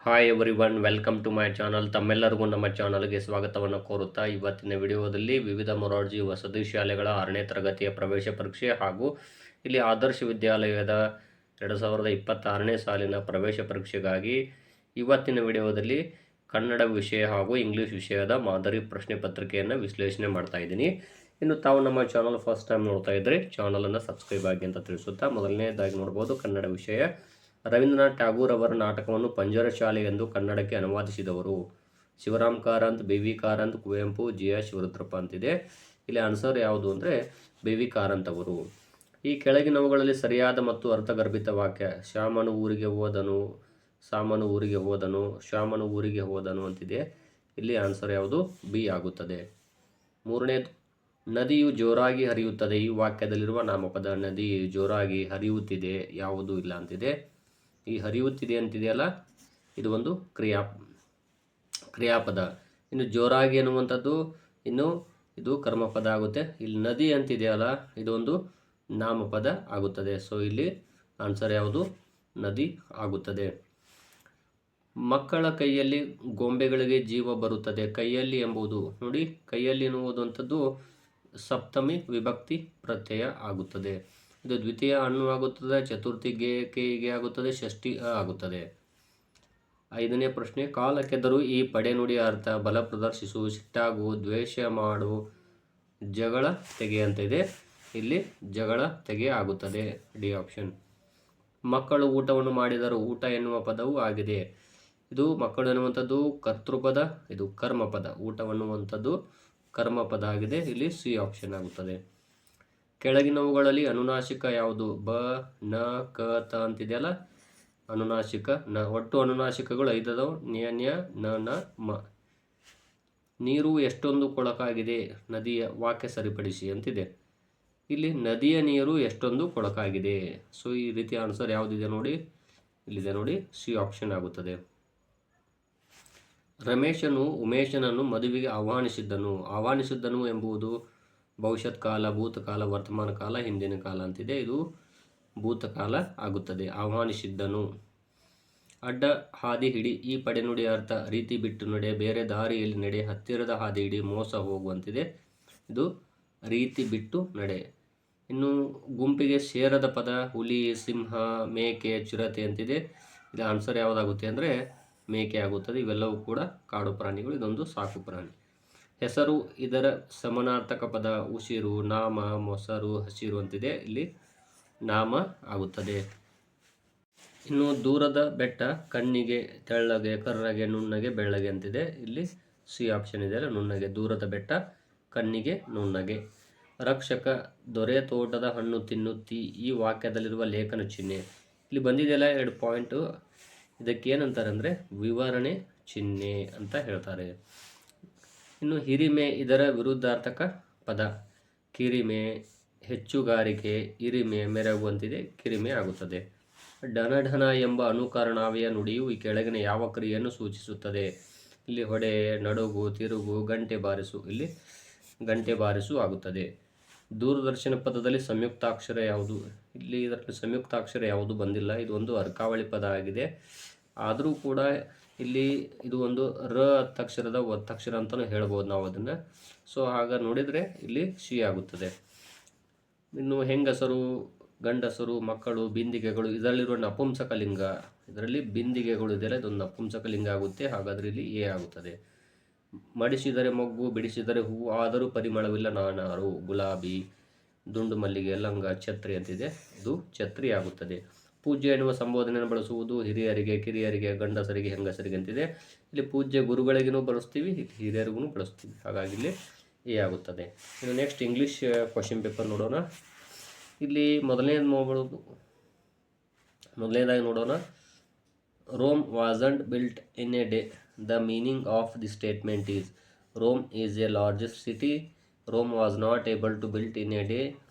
Hi everyone, welcome to my channel. ತಮ್ಮೆಲ್ಲರಿಗೂ ನಮ್ಮ ಚಾನಲ್ಗೆ ಸ್ವಾಗತವನ್ನು ಕೋರುತ್ತಾ ಇವತ್ತಿನ ವಿಡಿಯೋದಲ್ಲಿ ವಿವಿಧ ಮೊರಾರ್ಜಿ ವಸತಿ ಶಾಲೆಗಳ 6ನೇ ತರಗತಿಯ ಪ್ರವೇಶ ಪರೀಕ್ಷೆ ಹಾಗೂ ಇಲ್ಲಿ ಆದರ್ಶ ವಿದ್ಯಾಲಯದ 2026ನೇ ಸಾಲಿನ ಪ್ರವೇಶ ಪರೀಕ್ಷೆಗಾಗಿ ಇವತ್ತಿನ ವಿಡಿಯೋದಲ್ಲಿ ಕನ್ನಡ ವಿಷಯ ಹಾಗೂ ಇಂಗ್ಲೀಷ್ ವಿಷಯದ ಮಾದರಿ ಪ್ರಶ್ನೆ ಪತ್ರಿಕೆಯನ್ನು ವಿಶ್ಲೇಷಣೆ ಮಾಡ್ತಾ ಇದ್ದೀನಿ. ಇನ್ನು ತಾವು ನಮ್ಮ ಚಾನಲ್ ಫಸ್ಟ್ ಟೈಮ್ ನೋಡ್ತಾ ಇದ್ದರೆ ಚಾನಲನ್ನು ಸಬ್ಸ್ಕ್ರೈಬ್ ಆಗಿ ಅಂತ ತಿಳಿಸುತ್ತಾ, ಮೊದಲನೇದಾಗಿ ನೋಡ್ಬೋದು ಕನ್ನಡ ವಿಷಯ. ರವೀಂದ್ರನಾಥ್ ಟ್ಯಾಗೂರ್ ಅವರ ನಾಟಕವನ್ನು ಪಂಜರ ಶಾಲೆ ಎಂದು ಕನ್ನಡಕ್ಕೆ ಅನುವಾದಿಸಿದವರು Shivaram Karanth, B V Karanth, Kuvempu, G S Shivarudrappa ಅಂತಿದೆ. ಇಲ್ಲಿ ಆನ್ಸರ್ ಯಾವುದು ಅಂದರೆ ಬಿ ವಿ ಕಾರಂತ್ ಅವರು. ಈ ಕೆಳಗಿನವುಗಳಲ್ಲಿ ಸರಿಯಾದ ಮತ್ತು ಅರ್ಥಗರ್ಭಿತ ವಾಕ್ಯ. ಶ್ಯಾಮನು ಊರಿಗೆ ಹೋದನು, ಸಾಮನು ಊರಿಗೆ ಹೋದನು, ಶ್ಯಾಮನು ಊರಿಗೆ ಹೋದನು ಅಂತಿದೆ. ಇಲ್ಲಿ ಆನ್ಸರ್ ಯಾವುದು? ಬಿ ಆಗುತ್ತದೆ. ಮೂರನೇದು, ನದಿಯು ಜೋರಾಗಿ ಹರಿಯುತ್ತದೆ. ಈ ವಾಕ್ಯದಲ್ಲಿರುವ ನಾಮಪದ. ನದಿ ಜೋರಾಗಿ ಹರಿಯುತ್ತಿದೆ, ಯಾವುದೂ ಇಲ್ಲ ಅಂತಿದೆ. ಈ ಹರಿಯುತ್ತಿದೆ ಅಂತಿದೆಯಲ್ಲ, ಇದು ಒಂದು ಕ್ರಿಯಾಪದ. ಇನ್ನು ಜೋರಾಗಿ ಅನ್ನುವಂಥದ್ದು ಇನ್ನು ಇದು ಕರ್ಮಪದ ಆಗುತ್ತೆ. ಇಲ್ಲಿ ನದಿ ಅಂತಿದೆಯಲ್ಲ, ಇದೊಂದು ನಾಮಪದ ಆಗುತ್ತದೆ. ಸೊ ಇಲ್ಲಿ ಆನ್ಸರ್ ಯಾವುದು? ನದಿ ಆಗುತ್ತದೆ. ಮಕ್ಕಳ ಕೈಯಲ್ಲಿ ಗೊಂಬೆಗಳಿಗೆ ಜೀವ ಬರುತ್ತದೆ. ಕೈಯಲ್ಲಿ ಎಂಬುದು ನೋಡಿ, ಕೈಯಲ್ಲಿ ಎನ್ನುವುದಂಥದ್ದು ಸಪ್ತಮಿ ವಿಭಕ್ತಿ ಪ್ರತ್ಯಯ ಆಗುತ್ತದೆ. ಇದು ದ್ವಿತೀಯ ಅನ್ನು ಆಗುತ್ತದೆ, ಚತುರ್ಥಿ ಗೆ ಆಗುತ್ತದೆ, ಷಷ್ಠಿ ಆಗುತ್ತದೆ. 5ನೇ ಪ್ರಶ್ನೆ, ಕಾಲ ಕೆದರು ಈ ಪಡೆನುಡಿಯ ಅರ್ಥ. ಬಲ ಪ್ರದರ್ಶಿಸು, ಸಿಟ್ಟಾಗು, ದ್ವೇಷ ಮಾಡು, ಜಗಳ ತೆಗೆ ಅಂತ ಇದೆ. ಇಲ್ಲಿ ಜಗಳ ತೆಗೆ ಆಗುತ್ತದೆ, ಡಿ ಆಪ್ಷನ್. ಮಕ್ಕಳು ಊಟವನ್ನು ಮಾಡಿದರು. ಊಟ ಎನ್ನುವ ಪದವು ಆಗಿದೆ. ಇದು ಮಕ್ಕಳು ಎನ್ನುವಂಥದ್ದು ಕರ್ತೃಪದ, ಇದು ಕರ್ಮಪದ. ಊಟವನ್ನುವಂಥದ್ದು ಕರ್ಮಪದ ಆಗಿದೆ. ಇಲ್ಲಿ ಸಿ ಆಪ್ಷನ್ ಆಗುತ್ತದೆ. ಕೆಳಗಿನವುಗಳಲ್ಲಿ ಅನುನಾಸಿಕ ಯಾವುದು? ಬ, ನ, ಕ, ತ ಅಂತಿದೆಯಲ್ಲ, ಅನುನಾಸಿಕ ನ. ಒಟ್ಟು ಅನುನಾಸಿಕಗಳು 5 ಅದಾವು. ನ್ಯ, ನ್ಯ, ನ, ನ, ಮ. ನೀರು ಎಷ್ಟೊಂದು ಕೊಳಕಾಗಿದೆ. ನದಿಯ ವಾಕ್ಯ ಸರಿಪಡಿಸಿ ಅಂತಿದೆ. ಇಲ್ಲಿ ನದಿಯ ನೀರು ಎಷ್ಟೊಂದು ಕೊಳಕಾಗಿದೆ. ಸೊ ಈ ರೀತಿ ಆನ್ಸರ್ ಯಾವುದಿದೆ ನೋಡಿ, ಇಲ್ಲಿದೆ ನೋಡಿ, ಸಿ ಆಪ್ಷನ್ ಆಗುತ್ತದೆ. ರಮೇಶನು ಉಮೇಶನನ್ನು ಮದುವೆಗೆ ಆಹ್ವಾನಿಸಿದ್ದನು ಎಂಬುದು ಭವಿಷ್ಯತ್ ಕಾಲ, ಭೂತಕಾಲ, ವರ್ತಮಾನ ಕಾಲ, ಹಿಂದಿನ ಕಾಲ ಅಂತಿದೆ. ಇದು ಭೂತಕಾಲ ಆಗುತ್ತದೆ. ಆಹ್ವಾನಿಸಿದ್ದನು. ಅಡ್ಡ ಹಾದಿ ಹಿಡಿ. ಈ ಪಡೆನುಡಿಯ ಅರ್ಥ. ರೀತಿ ಬಿಟ್ಟು ನಡೆ, ಬೇರೆ ದಾರಿಯಲ್ಲಿ ನಡೆ, ಹತ್ತಿರದ ಹಾದಿ ಹಿಡಿ, ಮೋಸ ಹೋಗುವಂತಿದೆ. ಇದು ರೀತಿ ಬಿಟ್ಟು ನಡೆ. ಇನ್ನು ಗುಂಪಿಗೆ ಸೇರದ ಪದ. ಹುಲಿ, ಸಿಂಹ, ಮೇಕೆ, ಚಿರತೆ ಅಂತಿದೆ. ಇದು ಆನ್ಸರ್ ಯಾವುದಾಗುತ್ತೆ ಅಂದರೆ ಮೇಕೆ ಆಗುತ್ತದೆ. ಇವೆಲ್ಲವೂ ಕೂಡ ಕಾಡು ಪ್ರಾಣಿಗಳು. ಇದೊಂದು ಸಾಕು ಪ್ರಾಣಿ. ಹೆಸರು, ಇದರ ಸಮಾನಾರ್ಥಕ ಪದ. ಉಸಿರು, ನಾಮ, ಮೊಸರು, ಹಸಿರು ಅಂತಿದೆ. ಇಲ್ಲಿ ನಾಮ ಆಗುತ್ತದೆ. ಇನ್ನು ದೂರದ ಬೆಟ್ಟ. ಕಣ್ಣಿಗೆ ತೆಳ್ಳಗೆ, ಕರ್ರಗೆ, ನುಣ್ಣಗೆ, ಬೆಳ್ಳಗೆ ಅಂತಿದೆ. ಇಲ್ಲಿ ಸಿ ಆಪ್ಷನ್ ಇದೆಯಲ್ಲ, ನುಣ್ಣಗೆ. ದೂರದ ಬೆಟ್ಟ, ಕಣ್ಣಿಗೆ ನುಣ್ಣಗೆ. ರಕ್ಷಕ, ದೊರೆ ತೋಟದ ಹಣ್ಣು ತಿನ್ನುತ್ತಿ. ಈ ವಾಕ್ಯದಲ್ಲಿರುವ ಲೇಖನ ಚಿಹ್ನೆ. ಇಲ್ಲಿ ಬಂದಿದೆಯಲ್ಲ 2 ಪಾಯಿಂಟು. ಇದಕ್ಕೆ ಏನಂತಾರೆ ಅಂದರೆ ವಿವರಣೆ ಚಿಹ್ನೆ ಅಂತ ಹೇಳ್ತಾರೆ. ಇನ್ನು ಹಿರಿಮೆ, ಇದರ ವಿರುದ್ಧಾರ್ಥಕ ಪದ. ಕಿರಿಮೆ, ಹೆಚ್ಚುಗಾರಿಕೆ, ಹಿರಿಮೆ, ಮೆರಗುವಂತಿದೆ. ಕಿರಿಮೆ ಆಗುತ್ತದೆ. ಢನಢನ ಎಂಬ ಅನುಕರಣಾವ್ಯಯ ನುಡಿಯು ಈ ಕೆಳಗಿನ ಯಾವ ಕ್ರಿಯೆಯನ್ನು ಸೂಚಿಸುತ್ತದೆ? ಇಲ್ಲಿ ಹೊಡೆ, ನಡುಗು, ತಿರುಗು, ಗಂಟೆ ಬಾರಿಸು. ಇಲ್ಲಿ ಗಂಟೆ ಬಾರಿಸು ಆಗುತ್ತದೆ. ದೂರದರ್ಶನ ಪದದಲ್ಲಿ ಸಂಯುಕ್ತಾಕ್ಷರ ಯಾವುದು? ಇಲ್ಲಿ ಇದರಲ್ಲಿ ಸಂಯುಕ್ತಾಕ್ಷರ ಯಾವುದು ಬಂದಿಲ್ಲ. ಇದು ಒಂದು ಅರ್ಕಾವಳಿ ಪದ ಆಗಿದೆ. ಆದರೂ ಕೂಡ ಇಲ್ಲಿ ಇದು ಒಂದು ರ ಒತ್ತಕ್ಷರದ ಒತ್ತಕ್ಷರ ಅಂತಲೂ ಹೇಳ್ಬೋದು ನಾವು ಅದನ್ನು. ಸೊ ಆಗ ನೋಡಿದರೆ ಇಲ್ಲಿ ಸಿ ಆಗುತ್ತದೆ. ಇನ್ನು ಹೆಂಗಸರು, ಗಂಡಸರು, ಮಕ್ಕಳು, ಬಿಂದಿಗೆಗಳು. ಇದರಲ್ಲಿರುವ ನಪುಂಸಕ ಲಿಂಗ. ಇದರಲ್ಲಿ ಬಿಂದಿಗೆಗಳು ಇದೆಯಲ್ಲ, ಇದೊಂದು ನಪುಂಸಕ ಲಿಂಗ ಆಗುತ್ತೆ. ಹಾಗಾದರೆ ಇಲ್ಲಿ ಎ ಆಗುತ್ತದೆ. ಮಡಿಸಿದರೆ ಮೊಗ್ಗು, ಬಿಡಿಸಿದರೆ ಹೂವು, ಆದರೂ ಪರಿಮಳವಿಲ್ಲ ನಾನಾರು. ಗುಲಾಬಿ, ದುಂಡು ಮಲ್ಲಿಗೆ, ಲಂಗ, ಛತ್ರಿ ಅಂತಿದೆ. ಇದು ಛತ್ರಿ ಆಗುತ್ತದೆ. ಪೂಜ್ಯ ಎನ್ನುವ ಸಂಬೋಧನೆಯನ್ನು ಬಳಸುವುದು. ಹಿರಿಯರಿಗೆ, ಕಿರಿಯರಿಗೆ, ಗಂಡಸರಿಗೆ, ಹೆಂಗಸರಿಗೆ ಅಂತಿದೆ. ಇಲ್ಲಿ ಪೂಜ್ಯ ಗುರುಗಳಿಗೂ ಬಳಸ್ತೀವಿ, ಹಿರಿಯರಿಗೂ ಬಳಸ್ತೀವಿ. ಹಾಗಾಗಿ ಇಲ್ಲಿ ಎ ಆಗುತ್ತದೆ. ಇನ್ನು ನೆಕ್ಸ್ಟ್ ಇಂಗ್ಲೀಷ್ ಕ್ವಶನ್ ಪೇಪರ್ ನೋಡೋಣ. ಇಲ್ಲಿ ಮೊದಲನೇದಾಗಿ ನೋಡೋಣ. Rome wasn't built in a day. The meaning of the statement is: Rome is a largest city. Rome was not able to build in a day.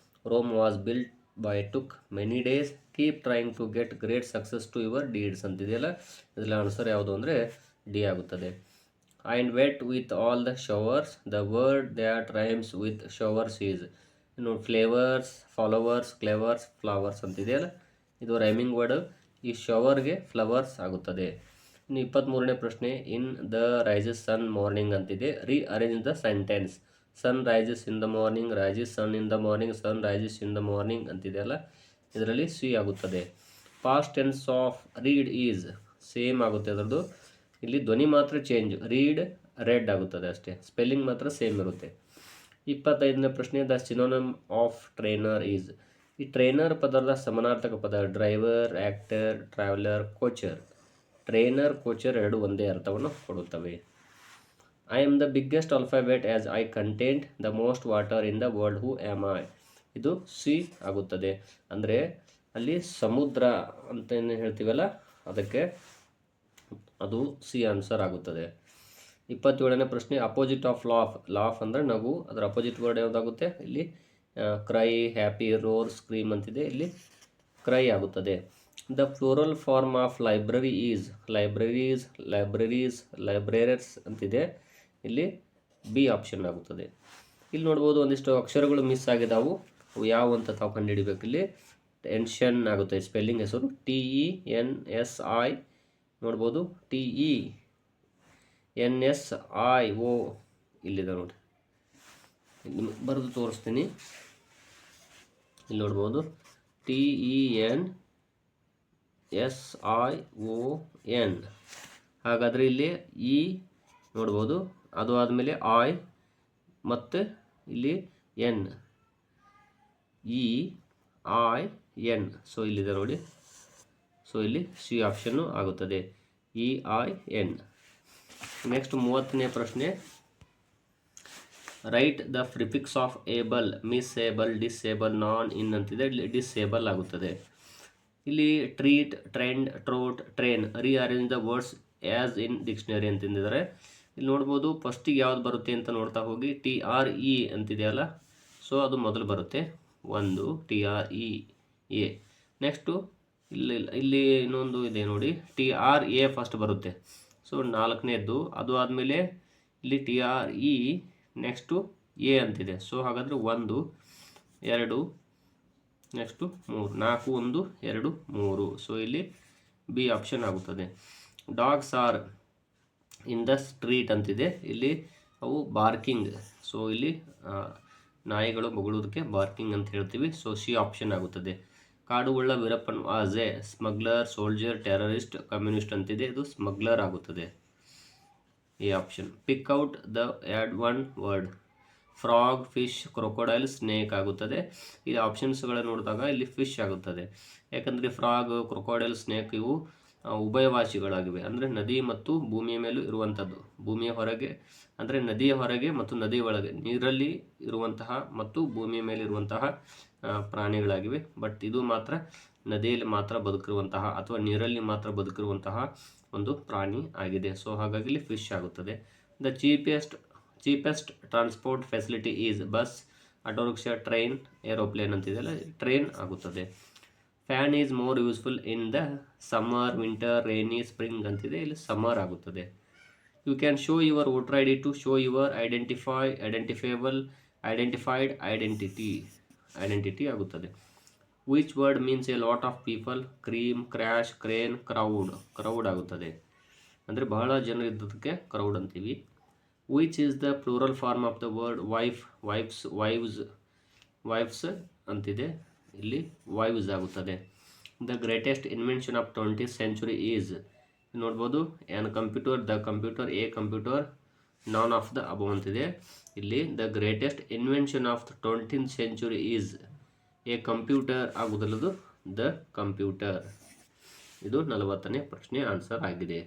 Rome was built by took many days. Keep trying to get great success to your deeds ಅಂತಿದೆಯಲ್ಲ, ಇದರಲ್ಲಿ answer ಯಾವುದು ಅಂದರೆ D ಆಗುತ್ತದೆ. And wet with all the showers. The word that rhymes with showers is. ಇನ್ನು flavours, followers, ಕ್ಲೇವರ್ಸ್, flowers ಅಂತಿದೆಯಲ್ಲ, ಇದು rhyming word. ಈ ಶವರ್ಗೆ flowers ಆಗುತ್ತದೆ. ಇನ್ನು 23ನೇ ಪ್ರಶ್ನೆ, in the rises sun morning ಅಂತಿದೆ. Arrange the sentence. Sun rises in the morning, rises sun in the morning, sun rises in the morning ಅಂತಿದೆಯಲ್ಲ, ಇದರಲ್ಲಿ ಸಿ ಆಗುತ್ತದೆ. Past tense of read is same ಆಗುತ್ತೆ ಅದರದ್ದು. ಇಲ್ಲಿ ಧ್ವನಿ ಮಾತ್ರ ಚೇಂಜ್, ರೀಡ್ ರೆಡ್ ಆಗುತ್ತದೆ ಅಷ್ಟೇ, ಸ್ಪೆಲ್ಲಿಂಗ್ ಮಾತ್ರ ಸೇಮ್ ಇರುತ್ತೆ. 25ನೇ ಪ್ರಶ್ನೆ, the synonym of trainer is. ಈ ಟ್ರೈನರ್ ಪದದ ಸಮಾನಾರ್ಥಕ ಪದ driver, actor, traveller, coacher. Trainer, coacher ಎರಡು ಒಂದೇ ಅರ್ಥವನ್ನು ಕೊಡುತ್ತವೆ. I am the biggest alphabet as I content the most water in the world, who am I. ಇದು ಸಿ ಆಗುತ್ತದೆ. ಅಂದರೆ ಅಲ್ಲಿ ಸಮುದ್ರ ಅಂತ ಏನು ಹೇಳ್ತೀವಲ್ಲ ಅದಕ್ಕೆ ಅದು ಸಿ ಆನ್ಸರ್ ಆಗುತ್ತದೆ. 27ನೇ ಪ್ರಶ್ನೆ, ಅಪೋಸಿಟ್ ಆಫ್ ಲಾಫ್. ಲಾಫ್ ಅಂದರೆ ನಗು, ಅದರ ಅಪೋಸಿಟ್ ವರ್ಡ್ ಯಾವುದಾಗುತ್ತೆ ಇಲ್ಲಿ? ಕ್ರೈ, ಹ್ಯಾಪಿ, ರೋರ್, ಸ್ಕ್ರೀಮ್ ಅಂತಿದೆ, ಇಲ್ಲಿ ಕ್ರೈ ಆಗುತ್ತದೆ. The plural form of library is. Libraries, libraries, librarians ಅಂತಿದೆ, ಇಲ್ಲಿ ಬಿ ಆಪ್ಷನ್ ಆಗುತ್ತದೆ. ಇಲ್ಲಿ ನೋಡ್ಬೋದು ಒಂದಿಷ್ಟು ಅಕ್ಷರಗಳು ಮಿಸ್ ಆಗಿದಾವು, ಅವು ಯಾವ ಅಂತ ತಾವು ಕಂಡುಹಿಡಿಬೇಕು. ಇಲ್ಲಿ ಟೆನ್ಷನ್ ಆಗುತ್ತೆ, ಸ್ಪೆಲ್ಲಿಂಗ್ ಹೆಸರು TENSI ನೋಡ್ಬೋದು, TENSIO ಇಲ್ಲಿದೆ ನೋಡಿ, ಇಲ್ಲಿ ಬರೆದು ತೋರಿಸ್ತೀನಿ. ಇಲ್ಲಿ ನೋಡ್ಬೋದು TENSION. ಹಾಗಾದರೆ ಇಲ್ಲಿ ಇ ನೋಡ್ಬೋದು, ಅದು ಆದಮೇಲೆ ಐ ಮತ್ತು ಇಲ್ಲಿ ಎನ್, EIN. ಸೊ ಇಲ್ಲಿದೆ ನೋಡಿ, ಸೊ ಇಲ್ಲಿ ಸಿ ಆಪ್ಷನ್ನು ಆಗುತ್ತದೆ, EIN. ನೆಕ್ಸ್ಟ್ 30ನೇ ಪ್ರಶ್ನೆ, write the prefix of able, misable, disable, non in ಅಂತಿದೆ, ಇಲ್ಲಿ ಡಿಸೇಬಲ್ ಆಗುತ್ತದೆ. ಇಲ್ಲಿ treat, trend, trot, train. Rearrange the words as in dictionary ಅಂತಂದಿದ್ದಾರೆ. ಇಲ್ಲಿ ನೋಡ್ಬೋದು ಫಸ್ಟಿಗೆ ಯಾವ್ದು ಬರುತ್ತೆ ಅಂತ ನೋಡ್ತಾ ಹೋಗಿ, TRE ಅಂತಿದೆಯಲ್ಲ, ಸೊ ಅದು ಮೊದಲು ಬರುತ್ತೆ, ಒಂದು TREA. ನೆಕ್ಸ್ಟು ಇಲ್ಲಿ ಇನ್ನೊಂದು ಇದೆ ನೋಡಿ, TRA ಫಸ್ಟ್ ಬರುತ್ತೆ, ಸೊ 4ನೇದ್ದು. ಅದು ಆದಮೇಲೆ ಇಲ್ಲಿ TRE, ನೆಕ್ಸ್ಟು ಎ ಅಂತಿದೆ, ಸೊ ಹಾಗಾದರೆ 1 2 ನೆಕ್ಸ್ಟು 3, 4 1 2 3, ಸೊ ಇಲ್ಲಿ ಬಿ ಆಪ್ಷನ್ ಆಗುತ್ತದೆ. Dogs are in the street ಅಂತಿದೆ, ಇಲ್ಲಿ ಅವು ಬಾರ್ಕಿಂಗ್, ಸೊ ಇಲ್ಲಿ ನಾಯಿಗಳು ಬೊಗಳುವುದಕ್ಕೆ ಬಾರ್ಕಿಂಗ್ ಅಂತ ಹೇಳ್ತೀವಿ, ಸೊ ಸಿ ಆಪ್ಷನ್ ಆಗುತ್ತದೆ. ಕಾಡುಗೊಳ್ಳ Veerappan was a smuggler, soldier, terrorist, communist ಅಂತಿದೆ, ಇದು ಸ್ಮಗ್ಲರ್ ಆಗುತ್ತದೆ, A option. Pick out the odd one word. Frog, fish, crocodile, snake ಆಗುತ್ತದೆ. ಇಲ್ಲಿ ಆಪ್ಷನ್ಸ್ಗಳನ್ನು ನೋಡಿದಾಗ ಇಲ್ಲಿ ಫಿಶ್ ಆಗುತ್ತದೆ, ಯಾಕಂದರೆ ಫ್ರಾಗ್, ಕ್ರೊಕೊಡೈಲ್, ಸ್ನೇಕ್ ಇವು ಉಭಯವಾಸಿಗಳಾಗಿವೆ, ಅಂದರೆ ನದಿ ಮತ್ತು ಭೂಮಿಯ ಮೇಲೂ ಇರುವಂಥದ್ದು. ಭೂಮಿಯ ಹೊರಗೆ ಅಂದರೆ ನದಿಯ ಹೊರಗೆ ಮತ್ತು ನದಿಯ ಒಳಗೆ, ನೀರಲ್ಲಿ ಇರುವಂತಹ ಮತ್ತು ಭೂಮಿಯ ಮೇಲೆ ಇರುವಂತಹ ಪ್ರಾಣಿಗಳಾಗಿವೆ. ಬಟ್ ಇದು ಮಾತ್ರ ನದಿಯಲ್ಲಿ ಮಾತ್ರ ಬದುಕಿರುವಂತಹ ಅಥವಾ ನೀರಲ್ಲಿ ಮಾತ್ರ ಬದುಕಿರುವಂತಹ ಒಂದು ಪ್ರಾಣಿ ಆಗಿದೆ, ಸೊ ಹಾಗಾಗಿ ಇಲ್ಲಿ ಫಿಶ್ ಆಗುತ್ತದೆ. The cheapest transport facility is bus, auto rickshaw, train, aeroplane ಅಂತಿದೆಯಲ್ಲ, ಟ್ರೈನ್ ಆಗುತ್ತದೆ. Fan is more useful in the summer, winter, rainy, spring ಅಂತಿದೆ, ಇಲ್ಲಿ ಸಮ್ಮರ್ ಆಗುತ್ತದೆ. You can show your voter ID to show your identified identity ಆಗುತ್ತದೆ. Which word means a lot of people. Cream, crash, crane, crowd ಆಗುತ್ತದೆ, ಅಂದರೆ ಬಹಳ ಜನರು ಇದ್ದದಕ್ಕೆ crowd ಅಂತೀವಿ. Which is the plural form of the word wife, wives ಅಂತಿದೆ, ಇಲ್ಲಿ wives ಆಗುತ್ತದೆ. The greatest invention of 20th century is ನೋಡ್ಬೋದು, an computer, the computer, a computer, none of the above ಅಂತಿದೆ. ಇಲ್ಲಿ the greatest invention of 20th century is a computer ಆಗುವುದಲ್ಲದು the computer. ಇದು 40ನೇ ಪ್ರಶ್ನೆ ಆನ್ಸರ್ ಆಗಿದೆ.